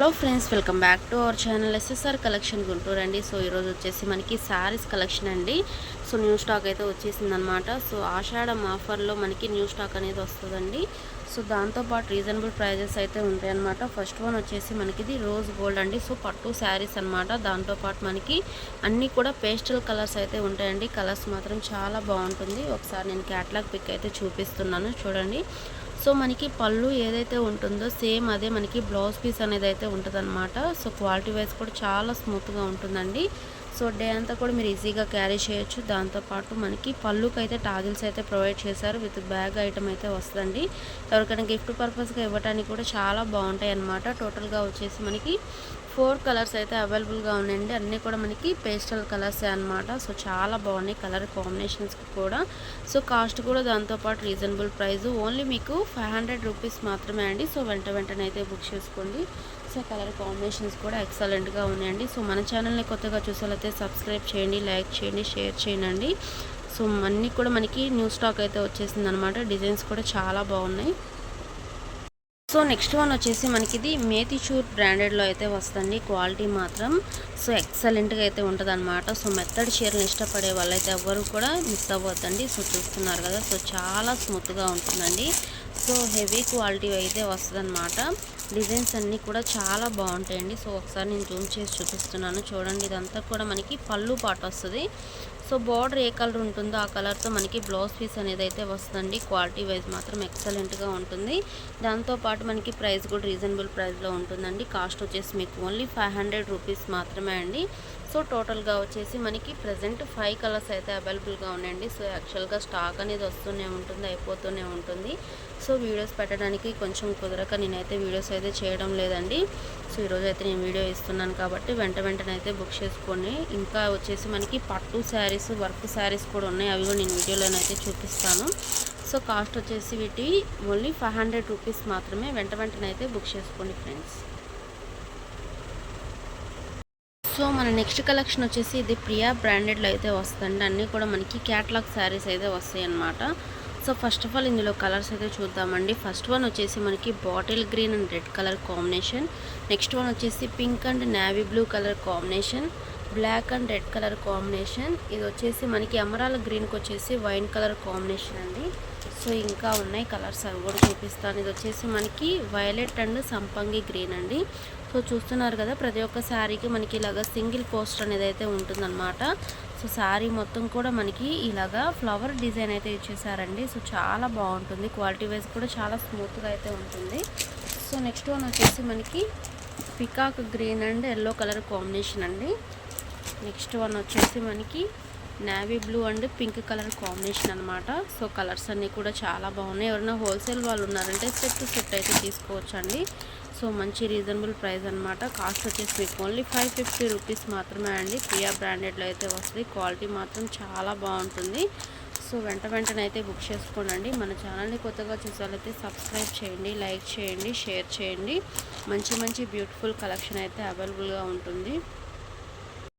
Hello friends, welcome back to our channel SSR collection Guntur అండి. So ఈరోజు వచ్చేసి మనకి శారీస్ కలెక్షన్ అండి. సో న్యూ స్టాక్ అయితే వచ్చేసింది అనమాట. సో ఆషాఢం ఆఫర్లో మనకి న్యూ స్టాక్ అనేది వస్తుందండి. సో దాంతోపాటు రీజనబుల్ ప్రైజెస్ అయితే ఉంటాయి అనమాట. ఫస్ట్ వన్ వచ్చేసి మనకి ఇది రోజ్ గోల్డ్ అండి. సో పట్టు శారీస్ అనమాట. దాంతోపాటు మనకి అన్నీ కూడా పేస్టల్ కలర్స్ అయితే ఉంటాయండి. కలర్స్ మాత్రం చాలా బాగుంటుంది. ఒకసారి నేను క్యాటలాగ్ పిక్ అయితే చూపిస్తున్నాను చూడండి. సో మనకి పళ్ళు ఏదైతే ఉంటుందో సేమ్ అదే మనకి బ్లౌజ్ పీస్ అనేది అయితే ఉంటుందన్నమాట. సో క్వాలిటీ వైజ్ కూడా చాలా స్మూత్గా ఉంటుందండి. సో డే అంతా కూడా మీరు ఈజీగా క్యారీ చేయొచ్చు. దాంతోపాటు మనకి పళ్ళుకి అయితే టాజిల్స్ అయితే ప్రొవైడ్ చేశారు. విత్ బ్యాగ్ ఐటమ్ అయితే వస్తుందండి. ఎవరికైనా గిఫ్ట్ పర్పస్గా ఇవ్వడానికి కూడా చాలా బాగుంటాయి అన్నమాట. టోటల్గా వచ్చేసి మనకి 4 కలర్స్ అయితే అవైలబుల్గా ఉన్నాయండి. అన్నీ కూడా మనకి పేస్టల్ కలర్సే అనమాట. సో చాలా బాగున్నాయి కలర్ కాంబినేషన్స్కి కూడా. సో కాస్ట్ కూడా దాంతోపాటు రీజనబుల్ ప్రైస్, ఓన్లీ మీకు 500 రూపీస్ మాత్రమే అండి. సో వెంటనే అయితే బుక్ చేసుకోండి. సో కలర్ కాంబినేషన్స్ కూడా ఎక్సలెంట్గా ఉన్నాయండి. సో మన ఛానల్ని కొత్తగా చూసేలైతే సబ్స్క్రైబ్ చేయండి, లైక్ చేయండి, షేర్ చేయండి. సో అన్నీ కూడా మనకి న్యూ స్టాక్ అయితే వచ్చేసింది అనమాట. డిజైన్స్ కూడా చాలా బాగున్నాయి. సో నెక్స్ట్ వన్ వచ్చేసి మనకి ఇది మేతిచూర్ బ్రాండెడ్లో అయితే వస్తుంది. క్వాలిటీ మాత్రం సో ఎక్సలెంట్గా అయితే ఉంటుంది అనమాట. సో మెత్తడి చీరలు ఇష్టపడే వాళ్ళైతే ఎవరు కూడా మిస్ అవ్వద్దండి. సో చూస్తున్నారు కదా, సో చాలా స్మూత్గా ఉంటుందండి. సో హెవీ క్వాలిటీ అయితే వస్తుంది అనమాట. డిజైన్స్ అన్నీ కూడా చాలా బాగుంటాయండి. సో ఒకసారి నేను జూమ్ చేసి చూపిస్తున్నాను చూడండి. ఇదంతా కూడా మనకి పళ్ళు పాటు వస్తుంది. సో బార్డర్ ఏ కలర్ ఉంటుందో ఆ కలర్తో మనకి బ్లౌజ్ పీస్ అనేది అయితే వస్తుందండి. క్వాలిటీ వైజ్ మాత్రం ఎక్సలెంట్గా ఉంటుంది. దాంతోపాటు మనకి ప్రైస్ కూడా రీజనబుల్ ప్రైస్లో ఉంటుందండి. కాస్ట్ వచ్చేసి మీకు ఓన్లీ 500 రూపీస్ మాత్రమే అండి. సో టోటల్గా వచ్చేసి మనకి ప్రజెంట్ 5 కలర్స్ అయితే అవైలబుల్గా ఉన్నాయండి. సో యాక్చువల్గా స్టాక్ అనేది వస్తూనే ఉంటుంది, అయిపోతూనే ఉంటుంది. సో వీడియోస్ పెట్టడానికి కొంచెం కుదరక నేనైతే వీడియోస్ అయితే చేయడం లేదండి. సో ఈరోజు అయితే నేను వీడియో ఇస్తున్నాను కాబట్టి వెంటనే అయితే బుక్ చేసుకోండి. ఇంకా వచ్చేసి మనకి పట్టు శారీస్, వర్క్ శారీస్ కూడా ఉన్నాయి. అవి కూడా నేను వీడియోలోనైతే చూపిస్తాను. సో కాస్ట్ వచ్చేసి వీటి ఓన్లీ 500 రూపీస్ మాత్రమే. వెంటనే అయితే బుక్ చేసుకోండి ఫ్రెండ్స్. సో మన నెక్స్ట్ కలెక్షన్ వచ్చేసి ఇది ప్రియా బ్రాండెడ్లో అయితే వస్తుంది. అన్నీ కూడా మనకి క్యాటలాగ్ శారీస్ అయితే వస్తాయి అన్నమాట. సో ఫస్ట్ ఆఫ్ ఆల్ ఇందులో కలర్స్ అయితే చూద్దామండి. ఫస్ట్ వన్ వచ్చేసి మనకి bottle green and red colour combination. Next one వచ్చేసి pink and navy blue colour combination, black and red colour combination. ఇది వచ్చేసి మనకి ఎమరాల్ గ్రీన్కి వచ్చేసి వైన్ కలర్ కాంబినేషన్ అండి. సో ఇంకా ఉన్నాయి కలర్స్, అవి కూడా చూపిస్తాను. ఇది వచ్చేసి మనకి వైలెట్ అండ్ సంపంగి గ్రీన్ అండి. సో చూస్తున్నారు కదా, ప్రతి ఒక్క శారీకి మనకి ఇలాగ సింగిల్ పోస్టర్ అనేది అయితే ఉంటుందన్నమాట. సో శారీ మొత్తం కూడా మనకి ఇలాగా ఫ్లవర్ డిజైన్ అయితే ఇచ్చేసారండి. సో చాలా బాగుంటుంది. క్వాలిటీ వైజ్ కూడా చాలా స్మూత్గా అయితే ఉంటుంది. సో నెక్స్ట్ వన్ వచ్చేసి మనకి peacock green and yellow colour combination అండి. నెక్స్ట్ వన్ వచ్చేసి మనకి navy blue and pink colour combination అనమాట. సో కలర్స్ అన్నీ కూడా చాలా బాగున్నాయి. ఎవరైనా హోల్సేల్ వాళ్ళు ఉన్నారంటే సెట్ అయితే తీసుకోవచ్చు అండి. సో మంచి రీజనబుల్ ప్రైస్ అనమాట. కాస్ట్ వచ్చేసి మీకు ఓన్లీ 550 రూపీస్ మాత్రమే అండి. ప్రియా బ్రాండెడ్లో అయితే వస్తుంది. క్వాలిటీ మాత్రం చాలా బాగుంటుంది. సో వెంటనే అయితే బుక్ చేసుకోండి. మన ఛానల్ని కొత్తగా చూసారైతే సబ్స్క్రైబ్ చేయండి, లైక్ చేయండి, షేర్ చేయండి. మంచి బ్యూటిఫుల్ కలెక్షన్ అయితే అవైలబుల్గా ఉంటుంది.